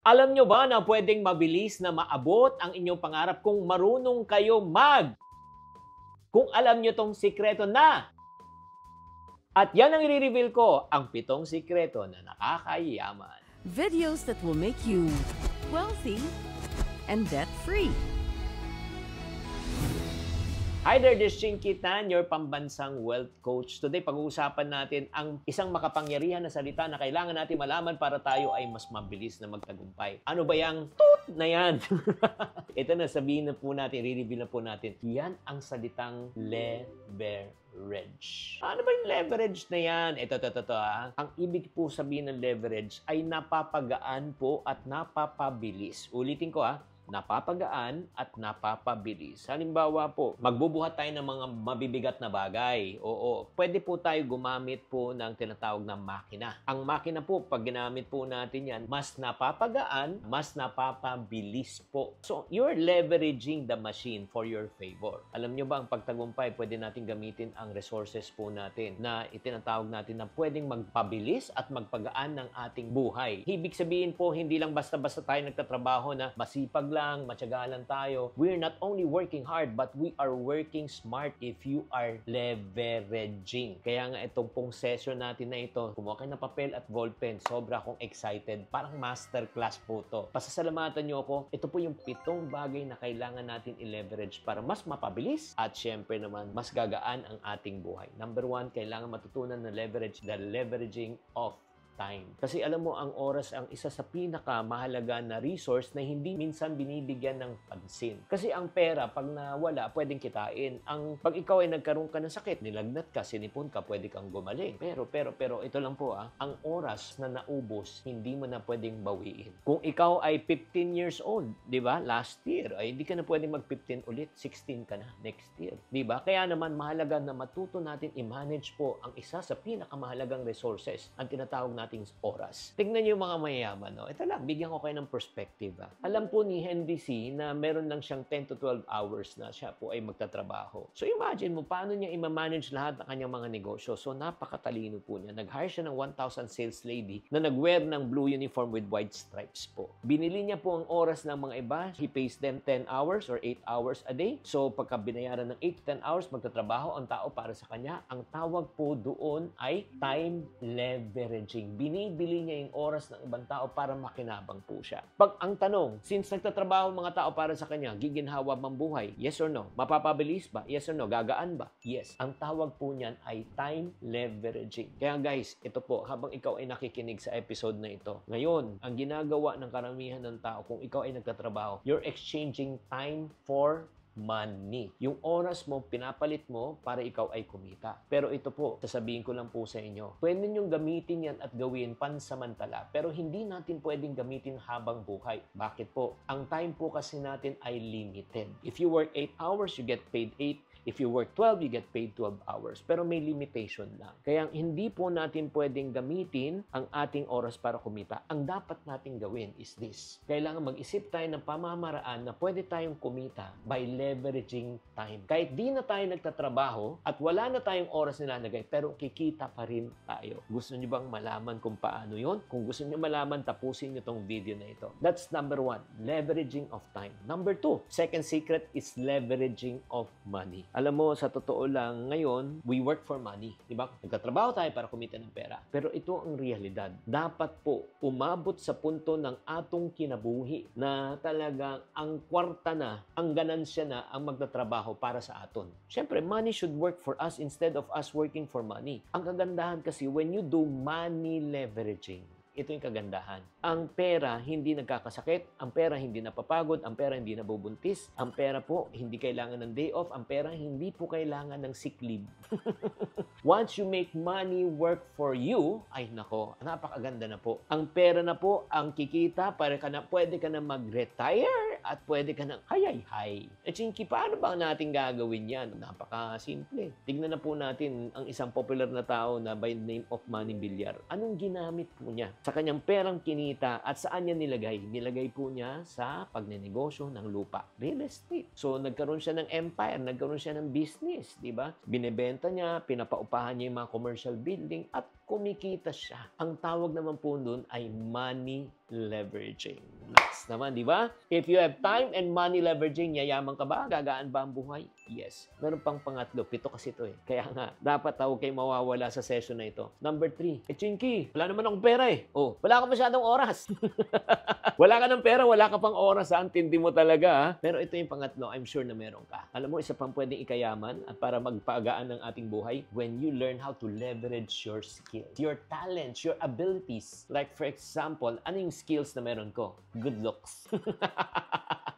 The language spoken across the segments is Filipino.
Alam nyo ba na pwedeng mabilis na maabot ang inyong pangarap kung marunong kayo kung alam nyo tong sikreto na. At yan ang i-reveal ko, ang 7 sikreto na nakakayaman. Videos that will make you wealthy and debt-free. Hi there, this is Chinky Tan, your pambansang wealth coach. Today, pag-uusapan natin ang isang makapangyarihan na salita na kailangan natin malaman para tayo ay mas mabilis na magtagumpay. Ano ba yung toot na yan? Ito na, sabihin na po natin, i-reveal na po natin. Yan ang salitang leverage. Ano ba yung leverage na yan? Ito. Ang ibig po sabihin ng leverage ay napapagaan po at napapabilis. Ulitin ko napapagaan at napapabilis. Halimbawa po, magbubuhat tayo ng mga mabibigat na bagay. Oo, pwede po tayo gumamit po ng tinatawag na makina. Ang makina po, pag ginamit po natin yan, mas napapagaan, mas napapabilis po. So, you're leveraging the machine for your favor. Alam nyo ba, ang pagtagumpay, pwede natin gamitin ang resources po natin na itinatawag natin na pwedeng magpabilis at magpagaan ng ating buhay. Ibig sabihin po, hindi lang basta-basta tayo nagtatrabaho na masipag lang, matyaga lang tayo. We're not only working hard, but we are working smart if you are leveraging. Kaya nga itong pong session natin na ito, kumuha kayo ng papel at ballpen. Sobra akong excited. Parang masterclass po to. Pasasalamatan nyo ako. Ito po yung 7 bagay na kailangan natin i-leverage para mas mapabilis at syempre naman, mas gagaan ang ating buhay. Number 1, kailangan matutunan na leverage, the leveraging of time. Kasi alam mo, ang oras ang isa sa pinakamahalaga na resource na hindi minsan binibigyan ng pansin. Kasi ang pera, pag nawala, pwedeng kitain. Pag ikaw ay nagkaroon ka ng sakit, nilagnat ka, sinipon ka, pwede kang gumaling. Pero, ito lang po ang oras na naubos, hindi mo na pwedeng bawiin. Kung ikaw ay 15 years old, di ba, last year, ay hindi ka na pwedeng mag-15 ulit, 16 ka na next year. Di ba? Kaya naman, mahalaga na matuto natin i-manage po ang isa sa pinakamahalagang resources, ang tinatawag nating oras. Tignan niyo yung mga mayayaman. No? Ito lang, bigyan ko kayo ng perspective. Alam po ni Henry C. na meron lang siyang 10 to 12 hours na siya po ay magtatrabaho. So imagine mo, paano niya i-manage lahat ng kanyang mga negosyo. So napakatalino po niya. Nag-hire siya ng 1,000 sales lady na nag-wear ng blue uniform with white stripes po. Binili niya po ang oras ng mga iba. He pays them 10 hours or 8 hours a day. So pagka binayaran ng 8 to 10 hours, magtatrabaho ang tao para sa kanya. Ang tawag po doon ay time leveraging. Binibili niya yung oras ng ibang tao para makinabang po siya. Pag ang tanong, since nagtatrabaho mga tao para sa kanya, giginhawa bang buhay? Yes or no? Mapapabilis ba? Yes or no? Gagaan ba? Yes. Ang tawag po niyan ay time leveraging. Kaya guys, ito po, habang ikaw ay nakikinig sa episode na ito, ngayon, ang ginagawa ng karamihan ng tao, kung ikaw ay nagtatrabaho, you're exchanging time for money. Yung oras mo, pinapalit mo para ikaw ay kumita. Pero ito po, sasabihin ko lang po sa inyo, pwede niyong gamitin yan at gawin pansamantala, pero hindi natin pwedeng gamitin habang buhay. Bakit po? Ang time po kasi natin ay limited. If you work 8 hours, you get paid 8. If you work 12, you get paid 12 hours. Pero may limitation lang. Kaya hindi po natin pwedeng gamitin ang ating oras para kumita. Ang dapat nating gawin is this. Kailangan mag-isip tayo ng pamamaraan na pwede tayong kumita by leveraging time. Kahit di na tayo nagtatrabaho at wala na tayong oras nilalagay, pero kikita pa rin tayo. Gusto niyo bang malaman kung paano yon? Kung gusto niyo malaman, tapusin niyo tong video na ito. That's number 1, leveraging of time. Number 2, second secret is leveraging of money. Alam mo, sa totoo lang, ngayon, we work for money. Diba? Nagtatrabaho tayo para kumita ng pera. Pero ito ang realidad. Dapat po, umabot sa punto ng atong kinabuhi na talagang ang kwarta na, ang ganansya na ang magtatrabaho para sa aton. Siyempre, money should work for us instead of us working for money. Ang kagandahan kasi, when you do money leveraging, ito yung kagandahan. Ang pera hindi nagkakasakit, ang pera hindi napapagod, ang pera hindi nabubuntis, ang pera po hindi kailangan ng day off, ang pera hindi po kailangan ng sick leave. Once you make money work for you, ay nako, napakaganda na po. Ang pera na po ang kikita para pwede ka na mag-retire at pwede ka na hayay-hay. Eh, Chinky, paano ba natin gagawin yan? Napaka-simple. Tignan na po natin ang isang popular na tao na by the name of Manny Villar. Anong ginamit po niya sa kanyang perang kinita at saan niya nilagay? Nilagay po niya sa pagnenegosyo ng lupa. Real estate. So, nagkaroon siya ng empire, nagkaroon siya ng business, di ba? Binebenta niya, pinapaupahan niya yung mga commercial building at kumikita siya. Ang tawag naman po nun ay money leveraging. Nice naman, di ba? If you have time and money leveraging, yayaman ka ba? Gagaan ba ang buhay? Yes. Meron pang pangatlo. 7 kasi ito eh. Kaya nga, dapat huwag kayo mawawala sa session na ito. Number 3. Chinky, wala naman akong pera eh. Oh, wala ka masyadong oras. Wala ka ng pera, wala ka pang oras. Antindi mo talaga ha? Pero ito yung pangatlo. I'm sure na meron ka. Alam mo, isa pang pwedeng ikayaman at para magpaagaan ng ating buhay when you learn how to leverage your skills, your talents, your abilities. Like for example, ano yung skills na meron ko? Good looks.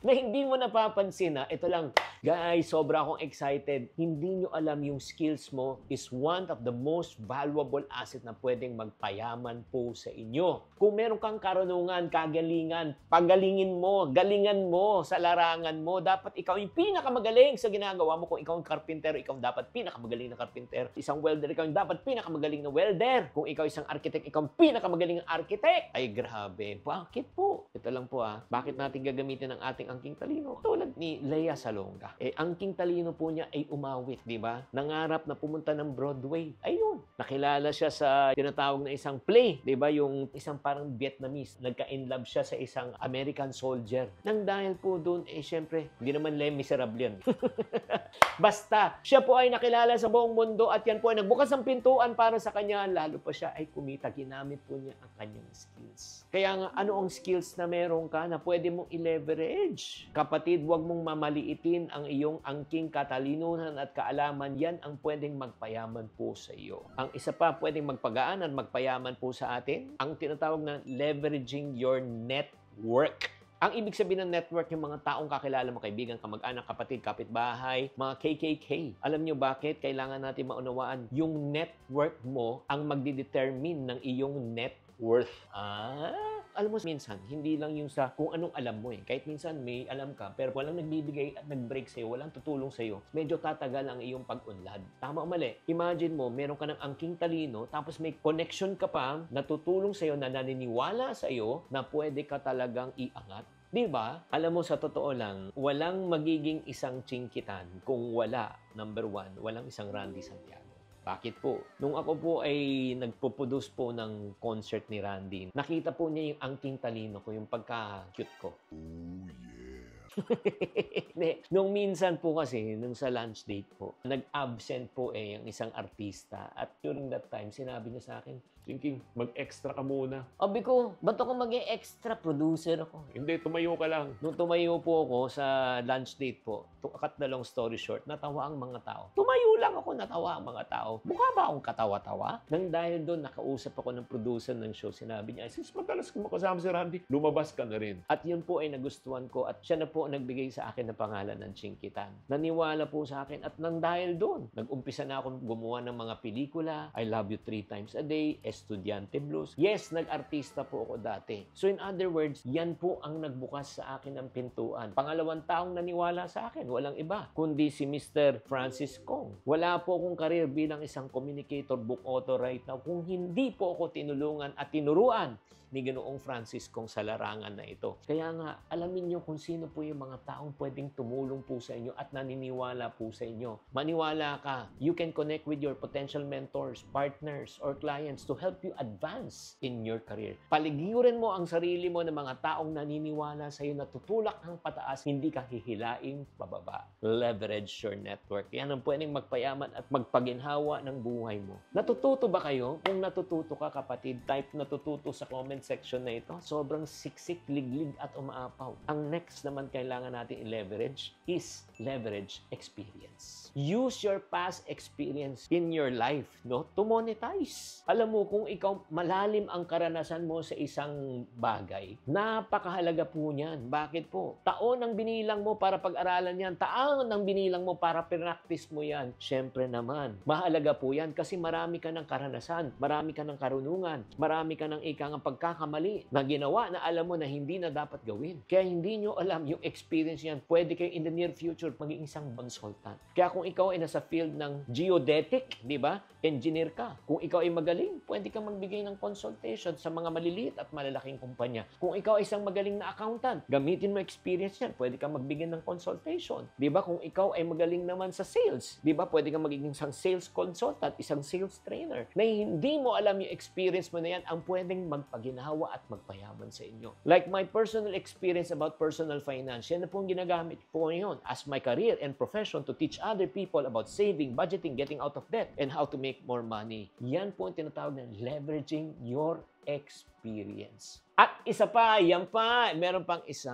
Na hindi mo napapansin na, ito lang, guys, sobra akong excited. Hindi nyo alam yung skills mo is one of the most valuable asset na pwedeng magpayaman po sa inyo. Kung meron kang karunungan, kagalingan, pagalingin mo, galingan mo sa larangan mo, dapat ikaw yung pinakamagaling sa ginagawa mo. Kung ikaw ang karpintero, ikaw dapat pinakamagaling na karpintero. Isang welder, ikaw yung dapat pinakamagaling na welder. Kung ikaw isang architect, ikaw ang pinakamagaling na architect. Ay, grabe. Bakit po? Ito lang po bakit natin gagamitin ang ating angking talino? Tulad ni Lea Salonga. Angking talino po niya ay umawit, di ba? Nangarap na pumunta ng Broadway. Ayun. Nakilala siya sa tinatawag na isang play, di ba? Yung isang parang Vietnamese. Nagka-inlove siya sa isang American soldier. Nang dahil po doon, syempre, hindi naman Les Miserables yan. Basta, siya po ay nakilala sa buong mundo at yan po ay nagbukas ng pintuan para sa kanya. Lalo pa siya ay kumita. Ginamit po niya ang kanyang skills. Kaya nga, ano ang skills na meron ka na pwede mong i-leverage? Kapatid, huwag mong mamaliitin ang iyong angking katalinuhan at kaalaman. Yan ang pwedeng magpayaman po sa iyo. Ang isa pa pwedeng magpagaan at magpayaman po sa atin, ang tinatawag na leveraging your network. Ang ibig sabihin ng network, yung mga taong kakilala mo, kaibigan, kamag-anak, kapatid, kapitbahay, mga KKK. Alam nyo bakit? Kailangan natin maunawaan yung network mo ang magdidetermine ng iyong net worth. Alam mo, minsan, hindi lang yung sa kung anong alam mo eh. Kahit minsan may alam ka, pero walang nagbibigay at nag-break sa'yo, walang tutulong sa'yo, medyo tatagal ang iyong pag-unlad. Tama o mali? Imagine mo, meron ka ng angking talino, tapos may connection ka pa na tutulong sa'yo, na naniniwala sa'yo, na pwede ka talagang iangat. Di ba? Alam mo, sa totoo lang, walang magiging isang Chinkitan kung wala, number 1, walang isang Randy Santiago. Bakit po? Nung ako po ay nagpo-produce po ng concert ni Randy, nakita po niya yung angking talino ko, yung pagka-cute ko. Oh, yeah. Nung minsan po kasi, nung sa lunch date po, nag-absent po yung isang artista. At during that time, sinabi niya sa akin, Chinky, mag-extra ka muna. Sabi ko, ba't ako mag-extra? Producer ako. Hindi, tumayo ka lang. Nung tumayo po ako sa lunch date po, to cut the long story short, natawa ang mga tao. Tumayo lang ako, natawa ang mga tao. Mukha ba akong katawa-tawa? Nang dahil doon, nakausap ako ng producer ng show. Sinabi niya, since madalas ko makasama si Randy, lumabas ka na rin. At yun po ay nagustuhan ko at siya na po nagbigay sa akin ng pangalan ng Chinkitan. Naniwala po sa akin at nang dahil doon, nag-umpisa na akong gumawa ng mga pelikula. I Love You 3 Times a Day, Estudyante Blues. Yes, nag-artista po ako dati. So in other words, yan po ang nagbukas sa akin ng pintuan. Pangalawang taong naniwala sa akin, walang iba, kundi si Mr. Francis Kong. Wala po akong career bilang isang communicator, book author right now kung hindi po ako tinulungan at tinuruan ni Ginoong Francis Kong sa larangan na ito. Kaya nga, alamin nyo kung sino po yung mga taong pwedeng tumulong po sa inyo at naniniwala po sa inyo. Maniwala ka. You can connect with your potential mentors, partners, or clients to help you advance in your career. Paligyurin mo ang sarili mo ng mga taong naniniwala sa iyo na tutulak ng pataas, hindi ka hihilaing pababa. Leverage your network. Yan ang pwedeng magpayaman at magpaginhawa ng buhay mo. Natututo ba kayo? Kung natututo ka, kapatid, type natututo sa comment section na ito. Sobrang siksik, liglig at umaapaw. Ang next naman kailangan natin i-leverage is leverage experience. Use your past experience in your life, no, to monetize. Alam mo, kung ikaw malalim ang karanasan mo sa isang bagay, napakahalaga po niyan. Bakit po? Taon ang binilang mo para pag-aralan yan. Taon ang binilang mo para practice mo yan. Siyempre naman, mahalaga po yan kasi marami ka ng karanasan, marami ka ng karunungan, marami ka ng ikang pagkakataon pagkakamali na ginawa na alam mo na hindi na dapat gawin. Kaya hindi nyo alam yung experience yan. Pwede kayo in the near future maging isang consultant. Kaya kung ikaw ay nasa field ng geodetic, di ba? Engineer ka. Kung ikaw ay magaling, pwede kang magbigay ng consultation sa mga maliliit at malalaking kumpanya. Kung ikaw ay isang magaling na accountant, gamitin mo experience yan. Pwede kang magbigay ng consultation. Di ba? Kung ikaw ay magaling naman sa sales, di ba? Pwede kang magiging isang sales consultant, isang sales trainer. Na hindi mo alam yung experience mo na yan, ang pwedeng magpaginawa at magpayaman sa inyo. Like my personal experience about personal finance, yan na pong ginagamit po ngayon as my career and profession to teach other people about saving, budgeting, getting out of debt, and how to make more money. Yan po ang tinatawag na leveraging your experience. At isa pa, yan pa, meron pang isa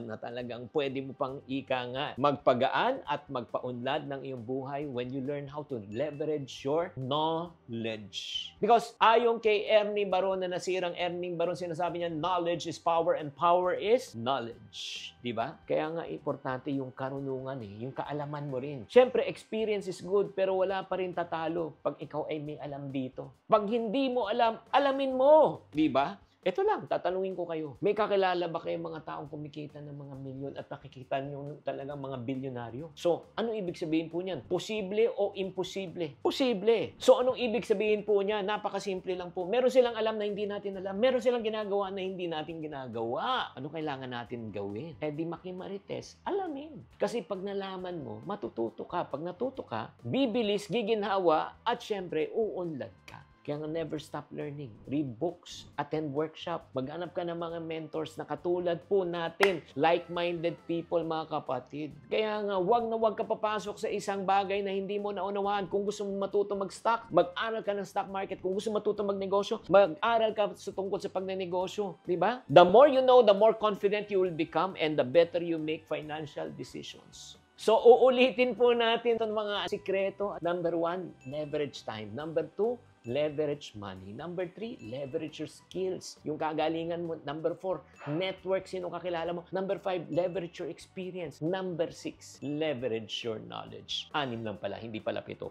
na talagang pwede mo pang ika nga magpagaan at magpaunlad ng iyong buhay when you learn how to leverage your knowledge. Because ayon kay Ernie Baron na nasirang Ernie Baron, sinasabi niya, knowledge is power and power is knowledge. Diba? Kaya nga importante yung karunungan yung kaalaman mo rin. Siyempre, experience is good pero wala pa rin tatalo pag ikaw ay may alam dito. Pag hindi mo alam, alamin mo. Diba? Ito lang, tatanungin ko kayo. May kakilala ba kayong mga taong kumikita ng mga milyon at nakikita nyo talagang mga bilyonaryo? So, anong ibig sabihin po niyan? Posible o imposible? Posible. So, anong ibig sabihin po niya? Napakasimple lang po. Meron silang alam na hindi natin alam. Meron silang ginagawa na hindi natin ginagawa. Ano kailangan natin gawin? Eh di makimarites, alamin. Kasi pag nalaman mo, matututo ka. Pag natuto ka, bibilis, giginhawa, at syempre, uunlad ka. Kaya nga never stop learning. Read books, attend workshop, maghanap ka ng mga mentors na katulad po natin, like-minded people mga kapatid. Kaya nga wag na wag ka papasok sa isang bagay na hindi mo naunawaan. Kung gusto mo matuto mag-stock, mag-aral ka ng stock market. Kung gusto mo matuto magnegosyo, mag-aral ka tungkol sa pagnenegosyo. Diba? The more you know, the more confident you will become and the better you make financial decisions. So, uulitin po natin itong mga sikreto. Number 1, leverage time. Number 2, leverage money. Number 3, leverage your skills. Yung kagalingan mo. Number 4, network. Sino kakilala mo? Number 5, leverage your experience. Number 6, leverage your knowledge. 6 lang pala, hindi pala 7.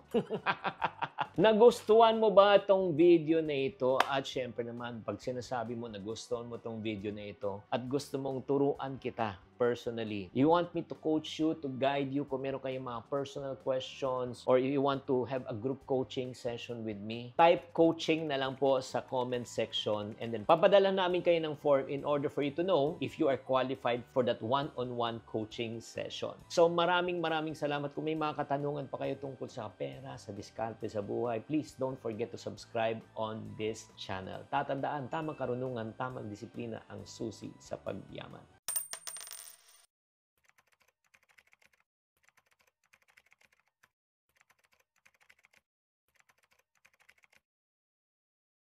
Nagustuhan mo ba itong video na ito? At syempre naman, pag sinasabi mo nagustuhan mo itong video na ito at gusto mong turuan kita personally, you want me to coach you, to guide you kung meron kayong mga personal questions or you want to have a group coaching session with me, type coaching na lang po sa comment section and then papadala namin kayo ng form in order for you to know if you are qualified for that one-on-one coaching session. So maraming salamat. Kung may mga katanungan pa kayo tungkol sa pera, sa diskarte sa buhay, please don't forget to subscribe on this channel. Tatandaan, tamang karunungan, tamang disiplina ang susi sa pagyaman.